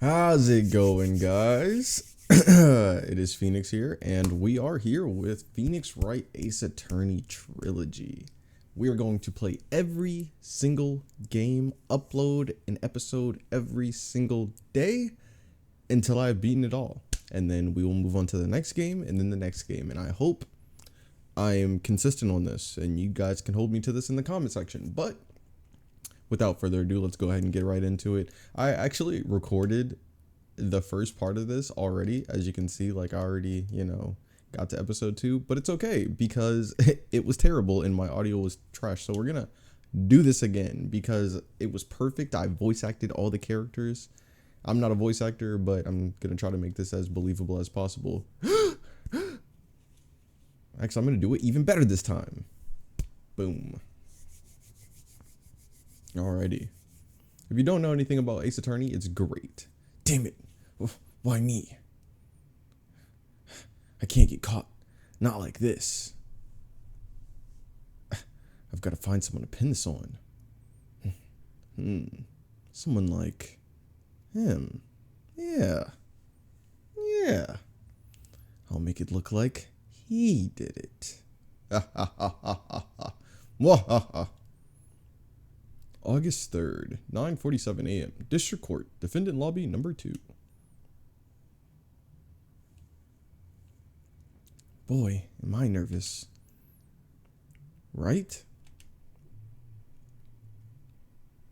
How's it going, guys? It is Phoenix here, and we are here with Phoenix Wright Ace Attorney Trilogy. We are going to play every single game, upload an episode every single day until I've beaten it all. And then we will move on to the next game and then the next game. And I hope I am consistent on this, and you guys can hold me to this in the comment section. But without further ado, let's go ahead and get right into it. I actually recorded the first part of this already. As you can see, like I already, got to episode 2, but it's okay because it was terrible and my audio was trash. So we're going to do this again because it was perfect. I voice acted all the characters. I'm not a voice actor, but I'm going to try to make this as believable as possible. Actually, I'm going to do it even better this time. Boom. Alrighty. If you don't know anything about Ace Attorney, it's great. Damn it. Why me? I can't get caught. Not like this. I've got to find someone to pin this on. Someone like him. Yeah. I'll make it look like he did it. August 3rd, 9:47 a.m. District Court, Defendant Lobby number 2. Boy, am I nervous. Right?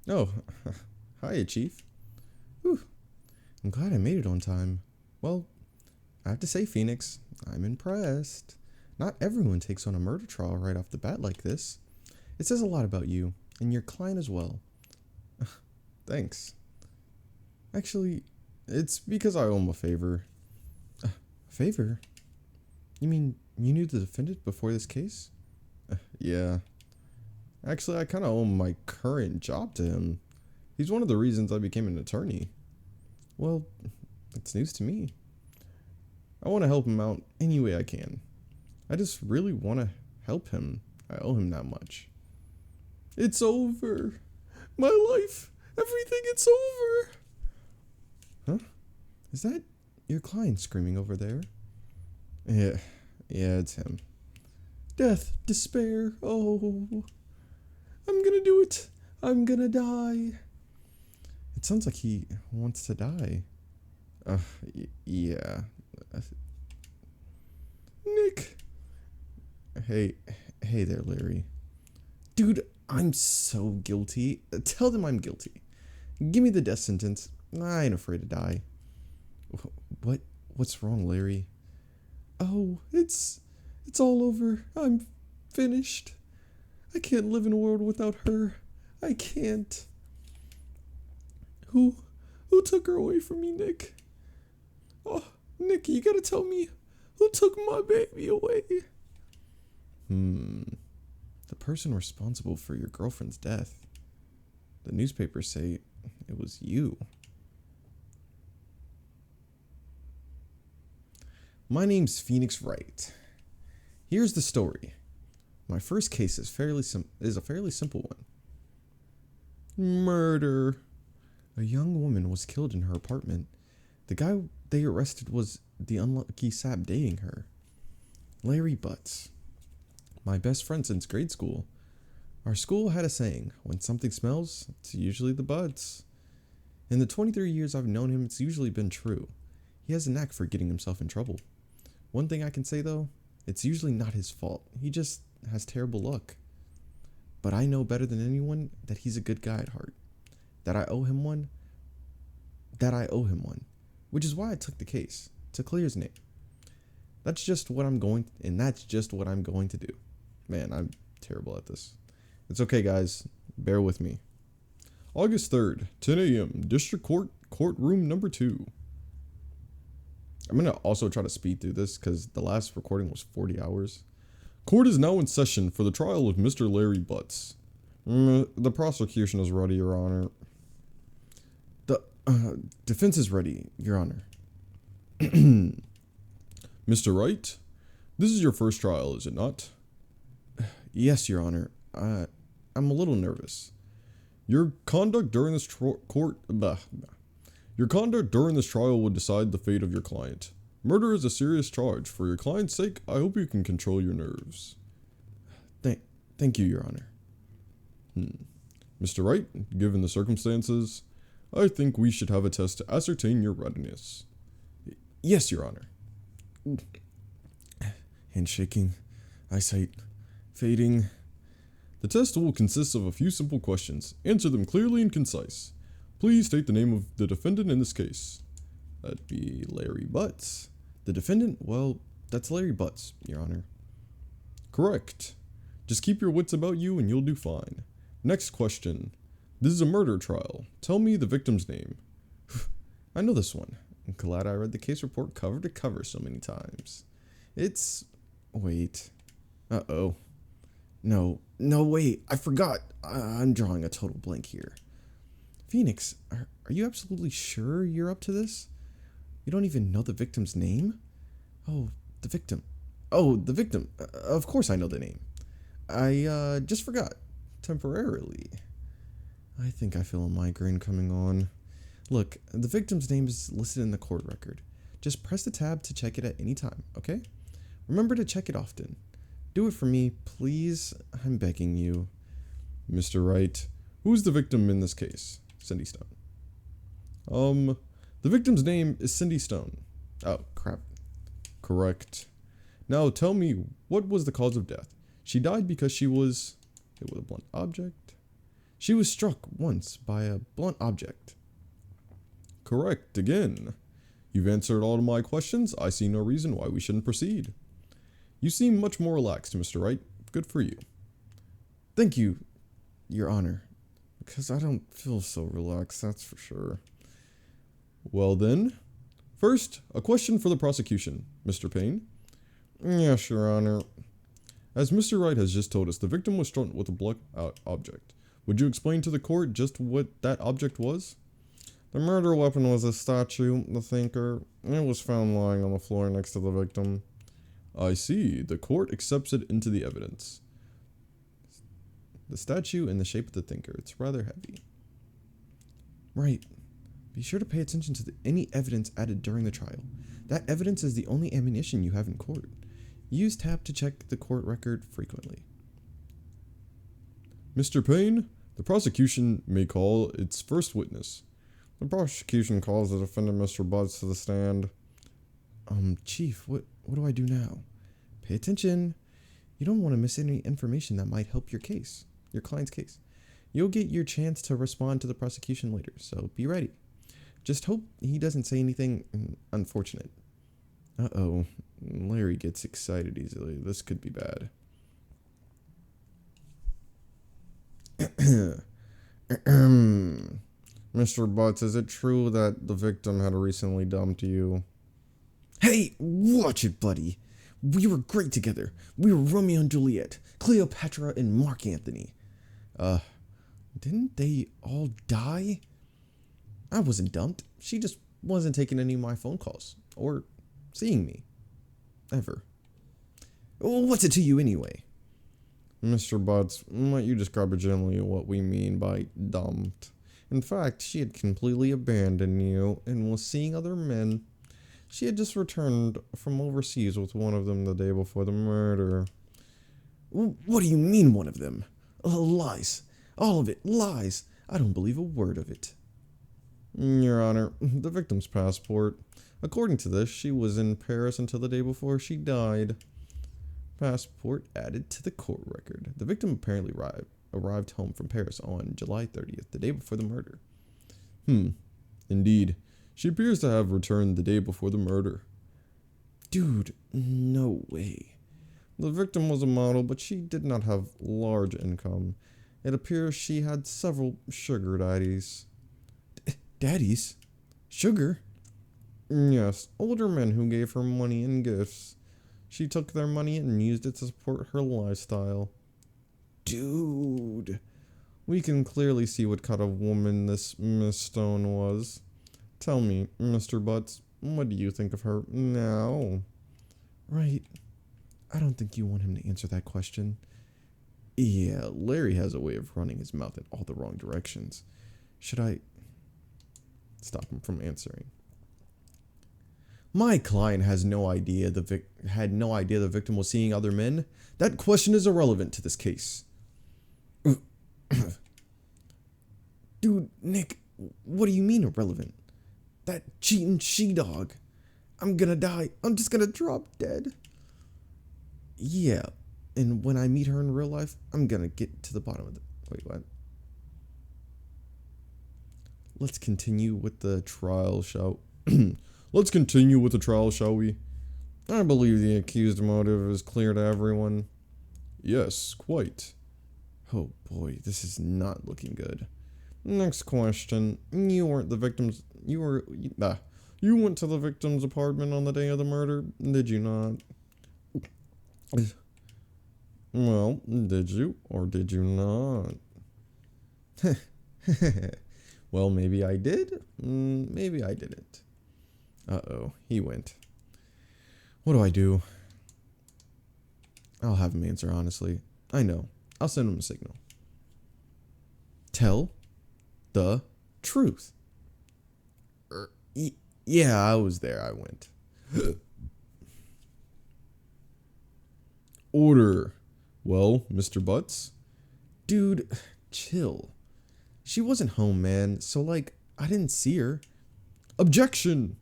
Oh, hiya, Chief. Whew. I'm glad I made it on time. Well, I have to say, Phoenix, I'm impressed. Not everyone takes on a murder trial right off the bat like this. It says a lot about you, and your client as well. Thanks. Actually, it's because I owe him a favor. Favor? You mean you knew the defendant before this case? Yeah. Actually, I kind of owe my current job to him. He's one of the reasons I became an attorney. Well, it's news to me. I want to help him out any way I can. I just really want to help him. I owe him that much. It's over. My life. Everything, it's over. Huh? Is that your client screaming over there? Yeah, it's him. Death, despair, oh. I'm gonna do it. I'm gonna die. It sounds like he wants to die. Yeah. Nick. Hey there, Larry. Dude, I'm so guilty. Tell them I'm guilty. Give me the death sentence. I ain't afraid to die. What's wrong, Larry? Oh, it's all over. I'm finished. I can't live in a world without her. I can't. Who took her away from me, Nick? Oh, Nick, you gotta tell me who took my baby away. The person responsible for your girlfriend's death. The newspapers say it was you. My name's Phoenix Wright. Here's the story. My first case is a fairly simple one. Murder. A young woman was killed in her apartment. The guy they arrested was the unlucky sap dating her. Larry Butts. My best friend since grade school. Our school had a saying, when something smells, it's usually the Butts. In the 23 years I've known him, it's usually been true. He has a knack for getting himself in trouble. One thing I can say though, it's usually not his fault. He just has terrible luck. But I know better than anyone that he's a good guy at heart. That I owe him one, which is why I took the case, to clear his name. That's just what I'm going to do. Man, I'm terrible at this. It's okay, guys. Bear with me. August 3rd, 10 a.m., District Court, Courtroom number 2. I'm going to also try to speed through this because the last recording was 40 hours. Court is now in session for the trial of Mr. Larry Butts. The prosecution is ready, Your Honor. The defense is ready, Your Honor. Mr. Wright, this is your first trial, is it not? Yes, Your Honor. I'm a little nervous. Your conduct during this Your conduct during this trial will decide the fate of your client. Murder is a serious charge. For your client's sake, I hope you can control your nerves. Thank you, Your Honor. Mr. Wright, given the circumstances, I think we should have a test to ascertain your readiness. Yes, Your Honor. Handshaking, eyesight fading. The test will consist of a few simple questions. Answer them clearly and concise. Please state the name of the defendant in this case. That'd be Larry Butts. The defendant? Well, that's Larry Butts, Your Honor. Correct. Just keep your wits about you and you'll do fine. Next question. This is a murder trial. Tell me the victim's name. I know this one. I'm glad I read the case report cover to cover so many times. Wait. Uh-oh. No, wait. I forgot. I'm drawing a total blank here. Phoenix, are you absolutely sure you're up to this? You don't even know the victim's name? Oh, the victim. Of course I know the name. I just forgot. Temporarily. I think I feel a migraine coming on. Look, the victim's name is listed in the court record. Just press the tab to check it at any time, okay? Remember to check it often. Do it for me, please. I'm begging you. Mr. Wright, who's the victim in this case? Cindy Stone. The victim's name is Cindy Stone. Oh, crap. Correct. Now tell me, what was the cause of death? She died because she was hit with a blunt object. She was struck once by a blunt object. Correct again. You've answered all of my questions. I see no reason why we shouldn't proceed. You seem much more relaxed, Mr. Wright. Good for you. Thank you, Your Honor. Because I don't feel so relaxed, that's for sure. Well then, first, a question for the prosecution. Mr. Payne? Yes, Your Honor. As Mr. Wright has just told us, the victim was struck with a blunt object. Would you explain to the court just what that object was? The murder weapon was a statue, the thinker. It was found lying on the floor next to the victim. I see. The court accepts it into the evidence. The statue in the shape of the thinker. It's rather heavy. Right. Be sure to pay attention to any evidence added during the trial. That evidence is the only ammunition you have in court. Use tab to check the court record frequently. Mr. Payne, the prosecution may call its first witness. The prosecution calls the defendant, Mr. Butts, to the stand. Chief, what do I do now? Pay attention. You don't want to miss any information that might help your case, your client's case. You'll get your chance to respond to the prosecution later, so be ready. Just hope he doesn't say anything unfortunate. Uh-oh. Larry gets excited easily. This could be bad. Mr. Butts, is it true that the victim had recently dumped you? Hey, watch it, buddy. We were great together. We were Romeo and Juliet, Cleopatra and Mark Antony. Didn't they all die? I wasn't dumped. She just wasn't taking any of my phone calls or seeing me. Ever. What's it to you anyway? Mr. Butts, might you describe generally what we mean by dumped? In fact, she had completely abandoned you and was seeing other men. She had just returned from overseas with one of them the day before the murder. What do you mean, one of them? Lies. All of it. Lies. I don't believe a word of it. Your Honor, the victim's passport. According to this, she was in Paris until the day before she died. Passport added to the court record. The victim apparently arrived home from Paris on July 30th, the day before the murder. Indeed. She appears to have returned the day before the murder. Dude, no way. The victim was a model, but she did not have large income. It appears she had several sugar daddies. Daddies? Sugar? Yes, older men who gave her money and gifts. She took their money and used it to support her lifestyle. Dude, we can clearly see what kind of woman this Miss Stone was. Tell me, Mr. Butts, what do you think of her now? Right. I don't think you want him to answer that question. Yeah, Larry has a way of running his mouth in all the wrong directions. Should I... stop him from answering. My client has no idea had no idea the victim was seeing other men. That question is irrelevant to this case. Dude, Nick, what do you mean irrelevant? That cheating she-dog. I'm gonna die. I'm just gonna drop dead. Yeah, and when I meet her in real life, I'm gonna get to the bottom of it. Wait, what? Let's continue with the trial, shall Let's continue with the trial, shall we? I believe the accused motive is clear to everyone. Yes, quite. Oh boy, this is not looking good. Next question. You weren't the victim's... You went to the victim's apartment on the day of the murder, did you not? Well, did you or did you not? Well, maybe I did. Maybe I didn't. Uh-oh, he went. What do I do? I'll have him answer honestly. I know. I'll send him a signal. Tell the truth. Yeah, I was there. I went. Order. Well, Mr. Butts? Dude, chill. She wasn't home, man. So, I didn't see her. Objection!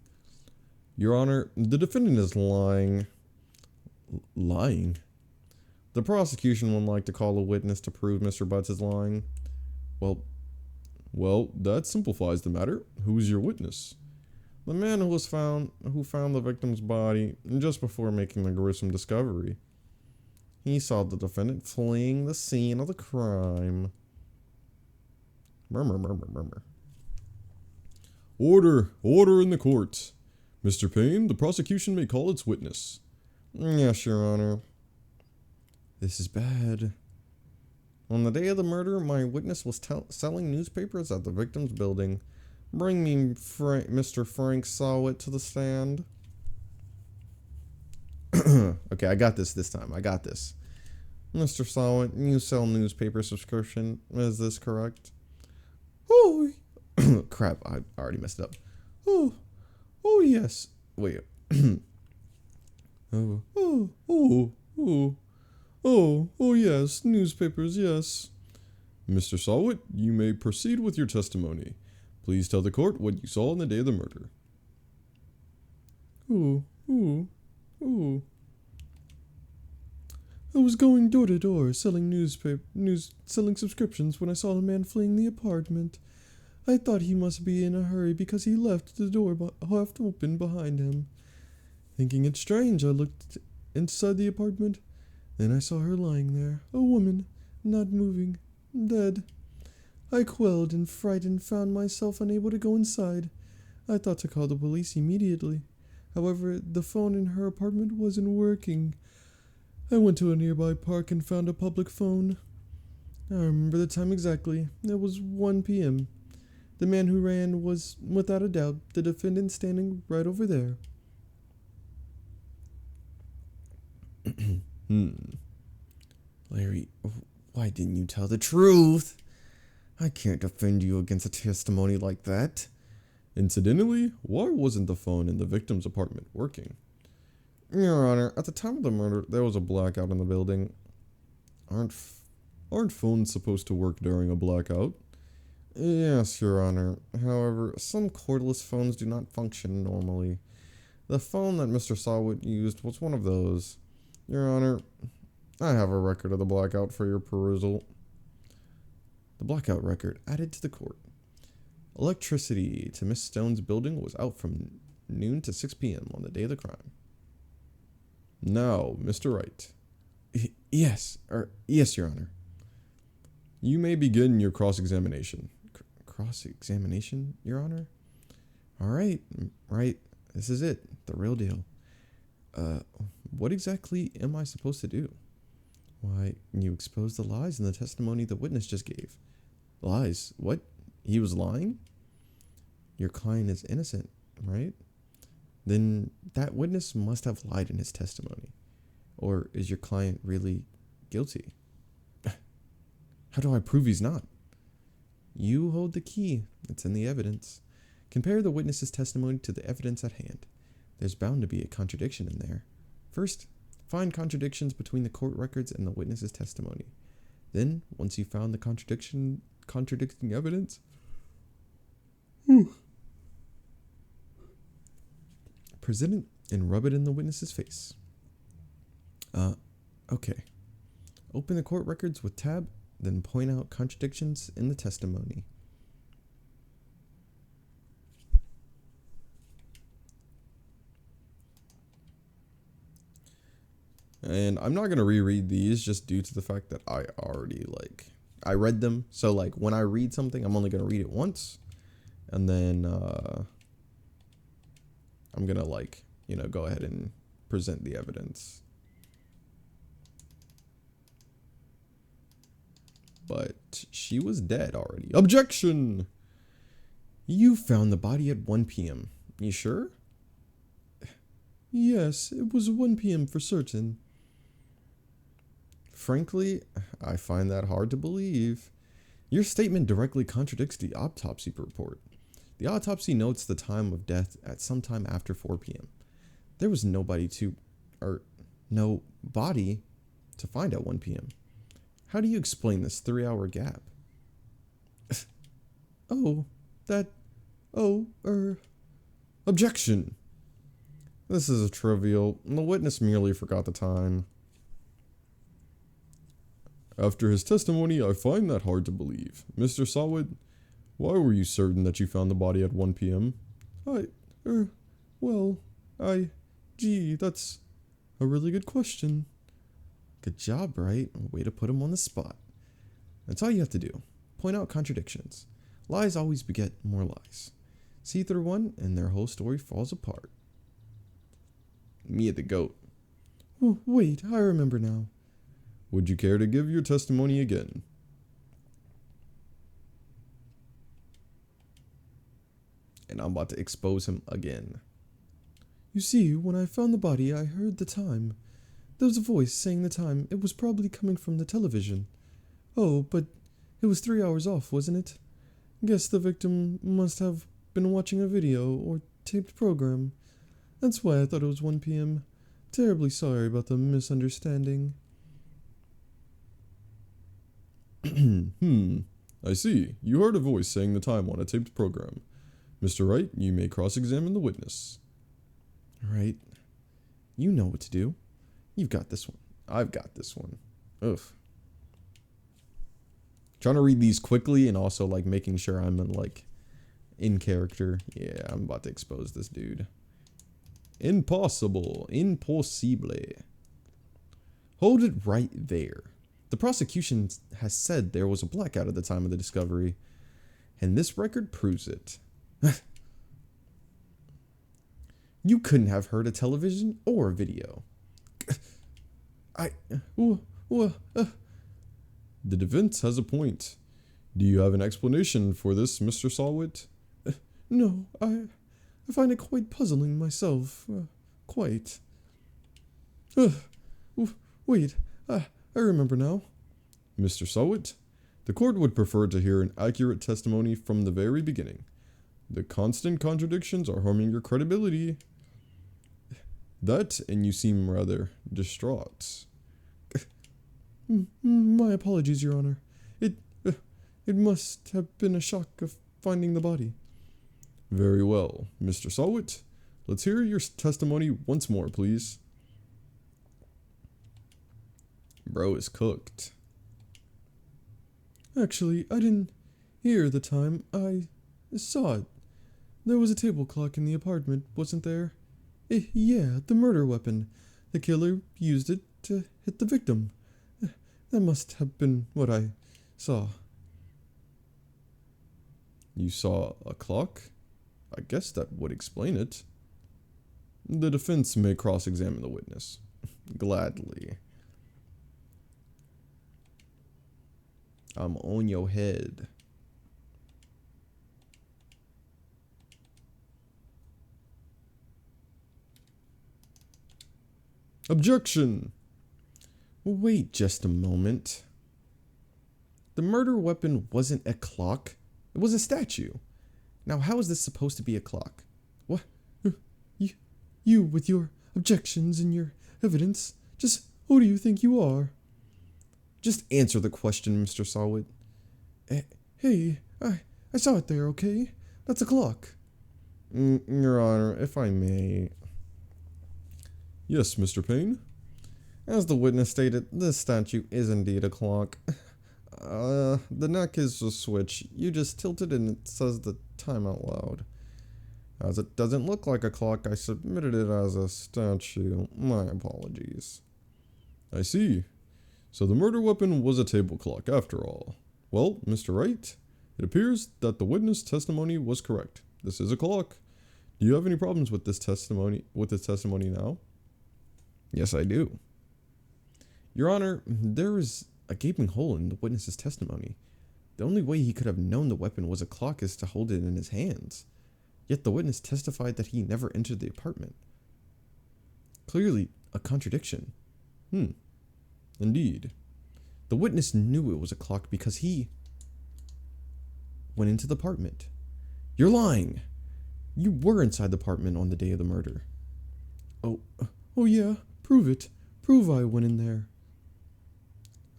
Your Honor, the defendant is lying. Lying? The prosecution would like to call a witness to prove Mr. Butts is lying. Well, that simplifies the matter. Who's your witness? The man who found the victim's body just before making the gruesome discovery. He saw the defendant fleeing the scene of the crime. Murmur. Order in the court. Mr. Payne, the prosecution may call its witness. Yes, Your Honor. This is bad. On the day of the murder, my witness was selling newspapers at the victim's building. Bring me Mr. Frank Sawit to the stand. Okay, I got this time. I got this. Mr. Sawit, you sell newspaper subscription. Is this correct? Oh, crap. I already messed it up. Oh, yes. Wait. Oh, yes. Newspapers, yes. Mr. Sawit, you may proceed with your testimony. Please tell the court what you saw on the day of the murder. I was going door to door selling selling subscriptions when I saw a man fleeing the apartment. I thought he must be in a hurry because he left the door half open behind him. Thinking it strange, I looked inside the apartment. Then I saw her lying there, a woman, not moving, dead. I quelled and frightened, found myself unable to go inside. I thought to call the police immediately. However, the phone in her apartment wasn't working. I went to a nearby park and found a public phone. I remember the time exactly. It was 1 p.m. The man who ran was, without a doubt, the defendant standing right over there. Larry, why didn't you tell the truth? I can't defend you against a testimony like that. Incidentally, why wasn't the phone in the victim's apartment working? Your Honor, at the time of the murder, there was a blackout in the building. Aren't phones supposed to work during a blackout? Yes, Your Honor. However, some cordless phones do not function normally. The phone that Mr. Sawit used was one of those. Your Honor, I have a record of the blackout for your perusal. The blackout record added to the court. Electricity to Miss Stone's building was out from noon to 6 p.m. on the day of the crime. Now, Mr. Wright. Yes, Your Honor. You may begin your cross-examination. Cross-examination, Your Honor? All right, this is it, the real deal. What exactly am I supposed to do? Why, you exposed the lies in the testimony the witness just gave. Lies? What? He was lying? Your client is innocent, right? Then that witness must have lied in his testimony. Or is your client really guilty? How do I prove he's not? You hold the key. It's in the evidence. Compare the witness's testimony to the evidence at hand. There's bound to be a contradiction in there. First, find contradictions between the court records and the witness's testimony. Then, once you've found the contradicting evidence, present it and rub it in the witness's face. Okay. Open the court records with tab, then point out contradictions in the testimony. And I'm not going to reread these just due to the fact that I already, I read them. So, when I read something, I'm only going to read it once. And then I'm going to, go ahead and present the evidence. But she was dead already. Objection! You found the body at 1 p.m. You sure? Yes, it was 1 p.m. for certain. Frankly, I find that hard to believe. Your statement directly contradicts the autopsy report. The autopsy notes the time of death at sometime after 4 p.m. There was no body to find at 1 p.m. How do you explain this 3-hour gap? Objection! This is a trivial. The witness merely forgot the time. After his testimony, I find that hard to believe. Mr. Sawit, why were you certain that you found the body at 1 p.m.? That's a really good question. Good job, Wright. Way to put him on the spot. That's all you have to do. Point out contradictions. Lies always beget more lies. See through one, and their whole story falls apart. Mia the goat. Oh, wait, I remember now. Would you care to give your testimony again? And I'm about to expose him again. You see, when I found the body, I heard the time. There was a voice saying the time. It was probably coming from the television. Oh, but it was 3 hours off, wasn't it? Guess the victim must have been watching a video or taped program. That's why I thought it was 1 p.m. Terribly sorry about the misunderstanding. I see. You heard a voice saying the time on a taped program. Mr. Wright, you may cross-examine the witness. Right. You know what to do. You've got this one. I've got this one. Ugh. Trying to read these quickly and also making sure I'm in character. Yeah, I'm about to expose this dude. Impossible. Impossible. Hold it right there. The prosecution has said there was a blackout at the time of the discovery, and this record proves it. You couldn't have heard a television or a video. The defense has a point. Do you have an explanation for this, Mr. Sawit? No, I find it quite puzzling myself. Quite. Wait, I remember now. Mr. Sawit, the court would prefer to hear an accurate testimony from the very beginning. The constant contradictions are harming your credibility. That, and you seem rather distraught. My apologies, Your Honor. It must have been a shock of finding the body. Very well. Mr. Sawit, let's hear your testimony once more, please. Bro is cooked. Actually, I didn't hear the time. I saw it. There was a table clock in the apartment, wasn't there? Yeah, the murder weapon. The killer used it to hit the victim. That must have been what I saw. You saw a clock? I guess that would explain it. The defense may cross-examine the witness. Gladly. I'm on your head. Objection! Wait just a moment. The murder weapon wasn't a clock. It was a statue. Now, how is this supposed to be a clock? What? You with your objections and your evidence. Just who do you think you are? Just answer the question, Mr. Sawit. Hey, I saw it there, okay? That's a clock. Your Honor, if I may. Yes, Mr. Payne? As the witness stated, this statue is indeed a clock. The neck is a switch. You just tilt it and it says the time out loud. As it doesn't look like a clock, I submitted it as a statue. My apologies. I see. So the murder weapon was a table clock after all. Well, Mr. Wright, it appears that the witness testimony was correct. This is a clock. Do you have any problems with this testimony now? Yes, I do. Your Honor, there is a gaping hole in the witness's testimony. The only way he could have known the weapon was a clock is to hold it in his hands. Yet the witness testified that he never entered the apartment. Clearly a contradiction. Indeed. The witness knew it was a clock because he went into the apartment. You're lying. You were inside the apartment on the day of the murder. Oh yeah, prove it. Prove I went in there.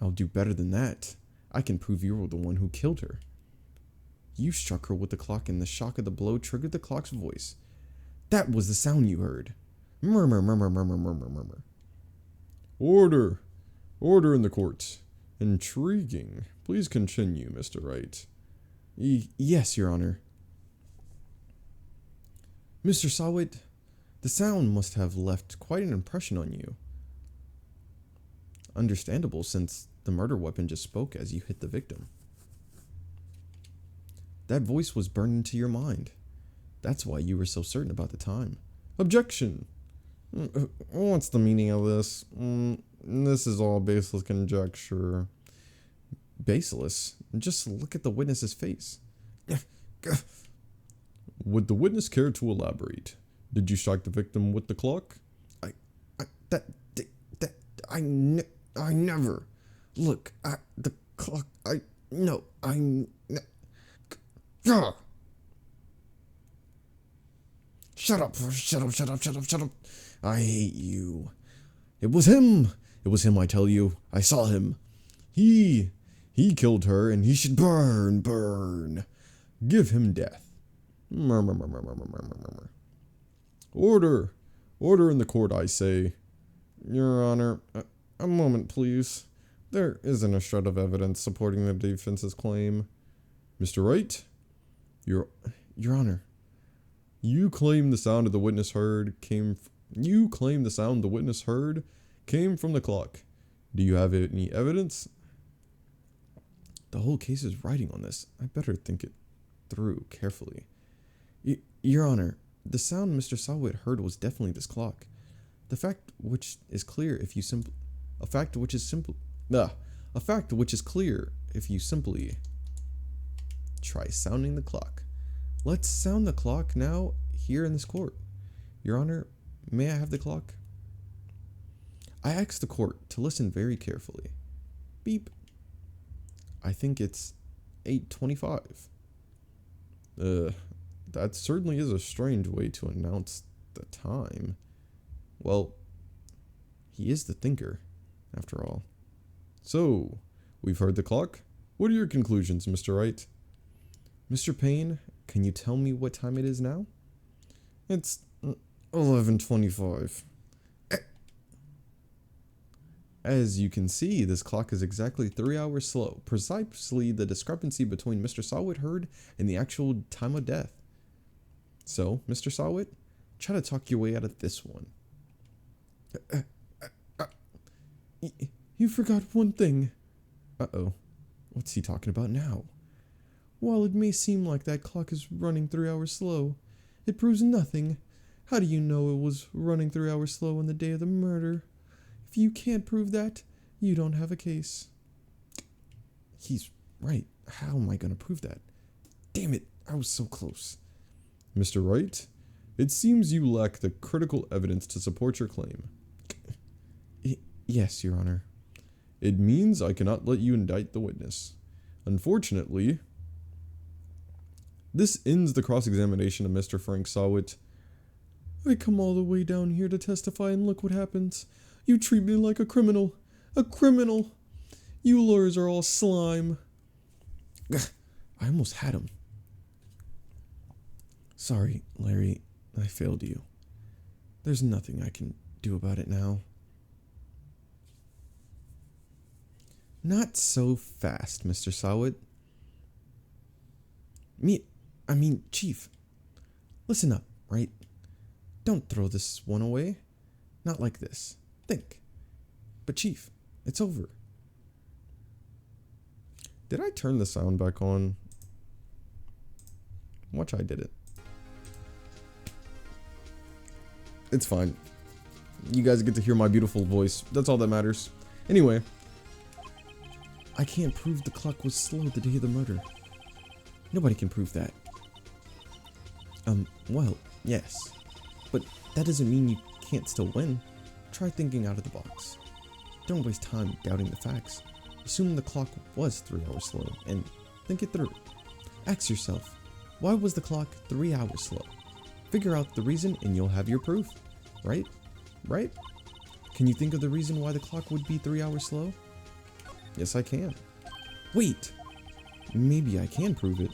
I'll do better than that. I can prove you were the one who killed her. You struck her with the clock and the shock of the blow triggered the clock's voice. That was the sound you heard. Murmur, murmur, murmur, murmur, murmur. Order. Order in the court. Intriguing. Please continue, Mr. Wright. Yes, Your Honor. Mr. Sawit, the sound must have left quite an impression on you. Understandable, since the murder weapon just spoke as you hit the victim. That voice was burned into your mind. That's why you were so certain about the time. Objection. What's the meaning of this? This is all baseless conjecture. Baseless? Just look at the witness's face. Would the witness care to elaborate? Did you strike the victim with the clock? I never. Look at the clock. Shut up. I hate you. It was him, I tell you. I saw him. He killed her and he should burn. Give him death. Murmur. Order in the court, I say. Your Honor, a moment, please. There isn't a shred of evidence supporting the defense's claim. Mr. Wright? Your Honor. You claim the sound the witness heard came from the clock. Do you have any evidence? The whole case is riding on this. I better think it through carefully. Your Honor, the sound Mr. Sawit heard was definitely this clock. A fact which is clear if you simply try sounding the clock. Let's sound the clock now here in this court. Your Honor, may I have the clock? I ask the court to listen very carefully. Beep. I think it's 8:25. That certainly is a strange way to announce the time. Well, he is the thinker, after all. So, we've heard the clock. What are your conclusions, Mr. Wright? Mr. Payne, can you tell me what time it is now? It's 11:25. As you can see, this clock is exactly 3 hours slow, precisely the discrepancy between Mr. Sawit heard and the actual time of death. So, Mr. Sawit, try to talk your way out of this one. You forgot one thing. Uh-oh. What's he talking about now? While it may seem like that clock is running 3 hours slow, it proves nothing. How do you know it was running 3 hours slow on the day of the murder? If you can't prove that, you don't have a case. He's right. How am I going to prove that? Damn it, I was so close. Mr. Wright, it seems you lack the critical evidence to support your claim. Yes, Your Honor. It means I cannot let you indict the witness. Unfortunately, This ends the cross-examination of Mr. Frank Sawit. I come all the way down here to testify, and look what happens. You treat me like a criminal. A criminal. You lawyers are all slime. I almost had him. Sorry, Larry, I failed you. There's nothing I can do about it now. Not so fast, Mr. Sawit. Chief, listen up, right? Don't throw this one away. Not like this. Think. But Chief, it's over. Did I turn the sound back on? Watch, I did it. It's fine. You guys get to hear my beautiful voice. That's all that matters. Anyway. I can't prove the clock was slow the day of the murder. Nobody can prove that. Well, yes. But that doesn't mean you can't still win. Try thinking out of the box. Don't waste time doubting the facts. Assume the clock was 3 hours slow, and think it through. Ask yourself, why was the clock 3 hours slow? Figure out the reason and you'll have your proof. Right? Right? Can you think of the reason why the clock would be 3 hours slow? Yes, I can. Wait! Maybe I can prove it.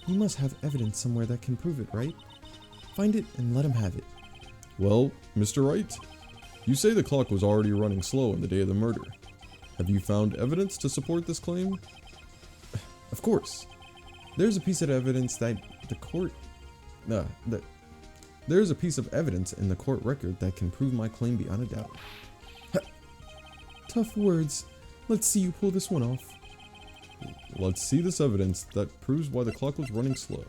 You must have evidence somewhere that can prove it, right? Find it and let him have it. Well, Mr. Wright, you say the clock was already running slow on the day of the murder. Have you found evidence to support this claim? Of course. There's a piece of evidence that there's a piece of evidence in the court record that can prove my claim beyond a doubt. Tough words. Let's see you pull this one off. Let's see this evidence that proves why the clock was running slow.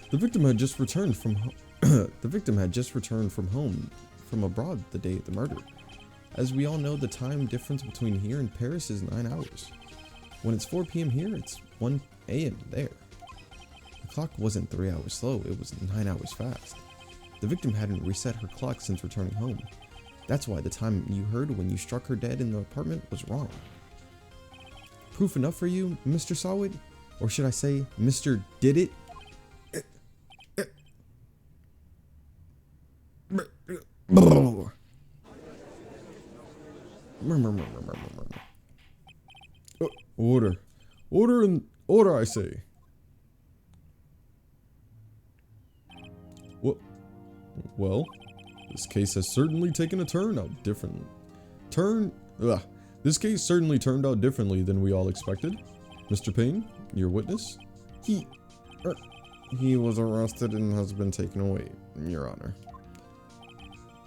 The victim had just returned from home from abroad the day of the murder. As we all know, the time difference between here and Paris is 9 hours. When it's 4 p.m. here, it's 1 a.m. there. The clock wasn't 3 hours slow, it was 9 hours fast. The victim hadn't reset her clock since returning home. That's why the time you heard when you struck her dead in the apartment was wrong. Proof enough for you, Mr. Sawit? Or should I say, Mr. Did It? Order. Order and order, I say. Well, this case has certainly taken a This case certainly turned out differently than we all expected. Mr. Payne, your witness? He was arrested and has been taken away, Your Honor.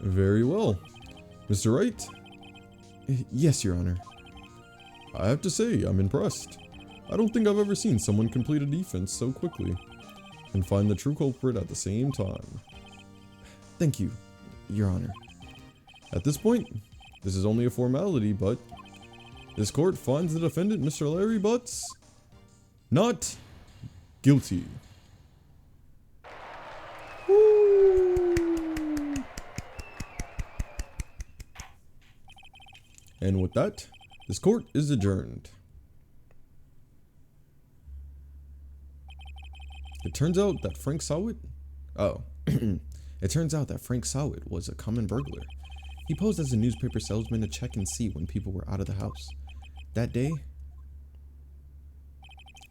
Very well. Mr. Wright? Yes, Your Honor. I have to say, I'm impressed. I don't think I've ever seen someone complete a defense so quickly and find the true culprit at the same time. Thank you, Your Honor. At this point, this is only a formality, but this court finds the defendant, Mr. Larry Butts, not guilty. Woo! And with that, this court is adjourned. It turns out that Frank Sawit was a common burglar. He posed as a newspaper salesman to check and see when people were out of the house. That day,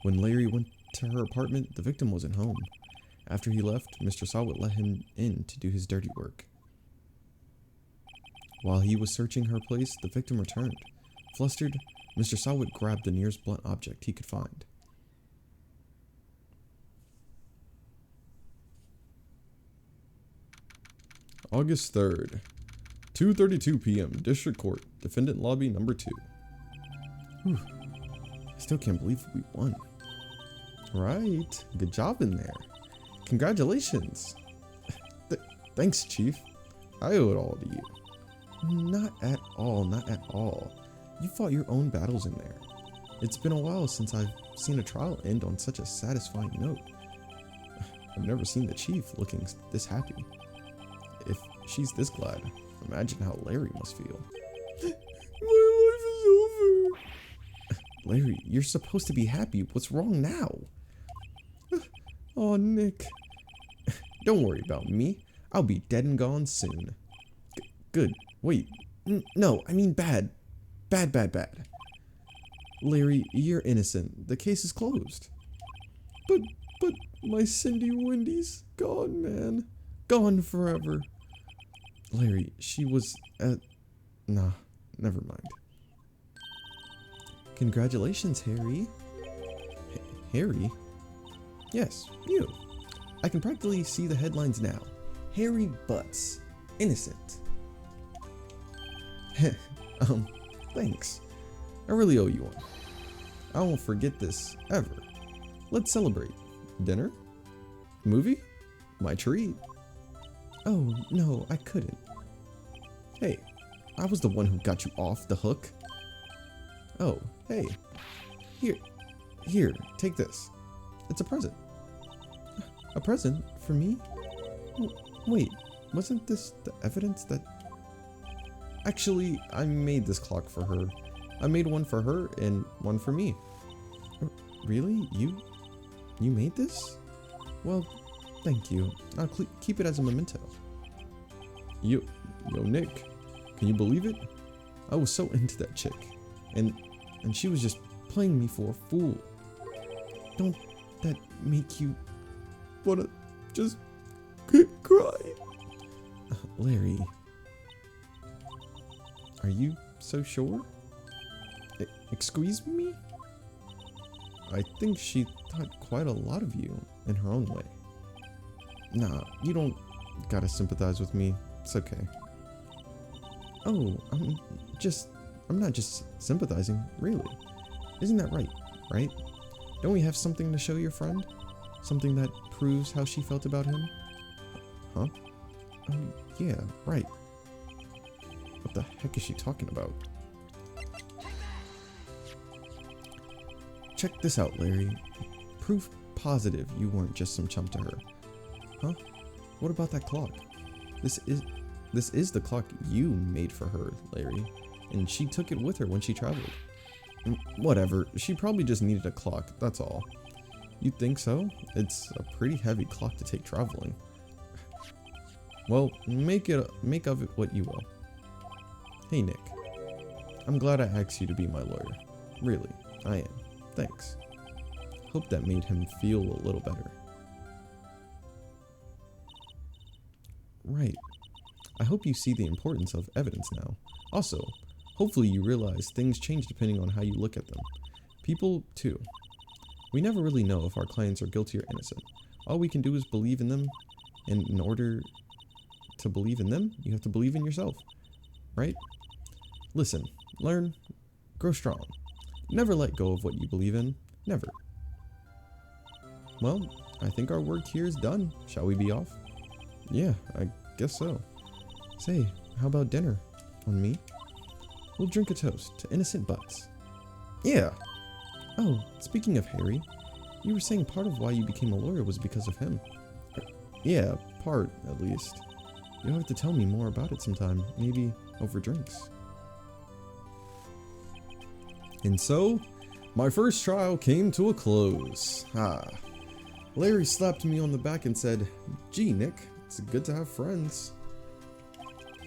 when Larry went to her apartment, the victim wasn't home. After he left, Mr. Sawit let him in to do his dirty work. While he was searching her place, the victim returned. Flustered, Mr. Sawit grabbed the nearest blunt object he could find. August 3rd, 2:32 p.m. District Court, Defendant Lobby Number 2. Whew. I still can't believe we won. Right. Good job in there. Congratulations. Thanks, Chief. I owe it all to you. Not at all, not at all. You fought your own battles in there. It's been a while since I've seen a trial end on such a satisfying note. I've never seen the Chief looking this happy. If she's this glad, imagine how Larry must feel. My life is over. Larry, you're supposed to be happy. What's wrong now? Oh, Nick. Don't worry about me. I'll be dead and gone soon. Good. Wait. No, I mean bad. Bad. Larry, you're innocent. The case is closed. But my Cindy Wendy's gone, man. Gone forever. Larry, she was at... Nah, never mind. Congratulations, Harry. Harry? Yes, you. I can practically see the headlines now. Harry Butts. Innocent. Thanks. I really owe you one. I won't forget this, ever. Let's celebrate. Dinner? Movie? My treat. Oh, no, I couldn't. Hey, I was the one who got you off the hook. Oh, hey. Here, take this. It's a present. A present for me? Wait, wasn't this the evidence that... Actually, I made this clock for her. I made one for her and one for me. Really? You made this? Well, thank you. I'll keep it as a memento. Yo, Nick, can you believe it? I was so into that chick, and she was just playing me for a fool. Don't that make you wanna just cry? Larry, are you so sure? Excuse me? I think she thought quite a lot of you in her own way. Nah, you don't gotta sympathize with me. It's okay. Oh, I'm not just sympathizing, really. Isn't that right? Don't we have something to show your friend? Something that proves how she felt about him? Huh? Yeah, right. What the heck is she talking about? Check this out, Larry. Proof positive you weren't just some chump to her. Huh? What about that clock? This is the clock you made for her, Larry. And she took it with her when she traveled. Whatever, she probably just needed a clock, that's all. You think so? It's a pretty heavy clock to take traveling. Well, make of it what you will. Hey Nick, I'm glad I asked you to be my lawyer. Really, I am. Thanks. Hope that made him feel a little better. Right. I hope you see the importance of evidence now. Also, hopefully you realize things change depending on how you look at them. People, too. We never really know if our clients are guilty or innocent. All we can do is believe in them, and in order to believe in them, you have to believe in yourself. Right? Listen, learn, grow strong. Never let go of what you believe in. Never. Well, I think our work here is done. Shall we be off? Yeah, I guess so. Say, how about dinner? On me? We'll drink a toast to innocent butts. Yeah. Oh, speaking of Harry, you were saying part of why you became a lawyer was because of him. Yeah, part, at least. You'll have to tell me more about it sometime, maybe over drinks. And so, my first trial came to a close. Larry slapped me on the back and said, "Gee, Nick, it's good to have friends."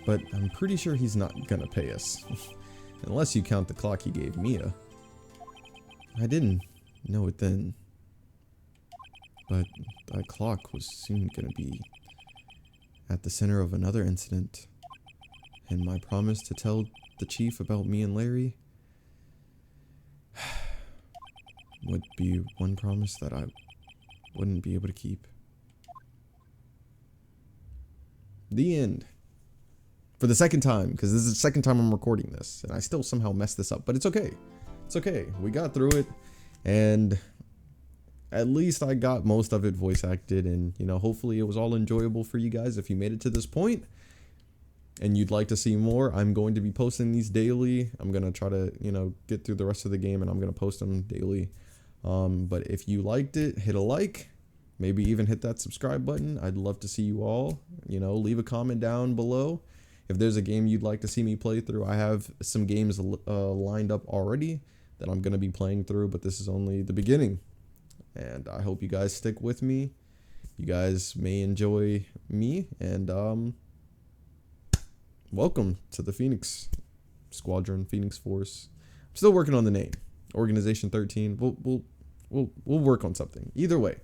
But I'm pretty sure he's not gonna pay us. Unless you count the clock he gave Mia. I didn't know it then. But that clock was soon gonna be at the center of another incident. And my promise to tell the chief about me and Larry would be one promise that I wouldn't be able to keep. The end. For the second time, because this is the second time I'm recording this, and I still somehow messed this up, but it's okay. It's okay. We got through it, and at least I got most of it voice acted, and, you know, hopefully it was all enjoyable for you guys if you made it to this point, and you'd like to see more. I'm going to be posting these daily. I'm going to try to, you know, get through the rest of the game, and I'm going to post them daily. But if you liked it, hit a like. Maybe even hit that subscribe button. I'd love to see you all. You know, leave a comment down below. If there's a game you'd like to see me play through, I have some games lined up already that I'm going to be playing through, but this is only the beginning. And I hope you guys stick with me. You guys may enjoy me, and welcome to the Phoenix Squadron, Phoenix Force. I'm still working on the name. Organization 13. We'll work on something. Either way,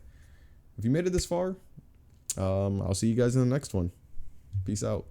if you made it this far, I'll see you guys in the next one. Peace out.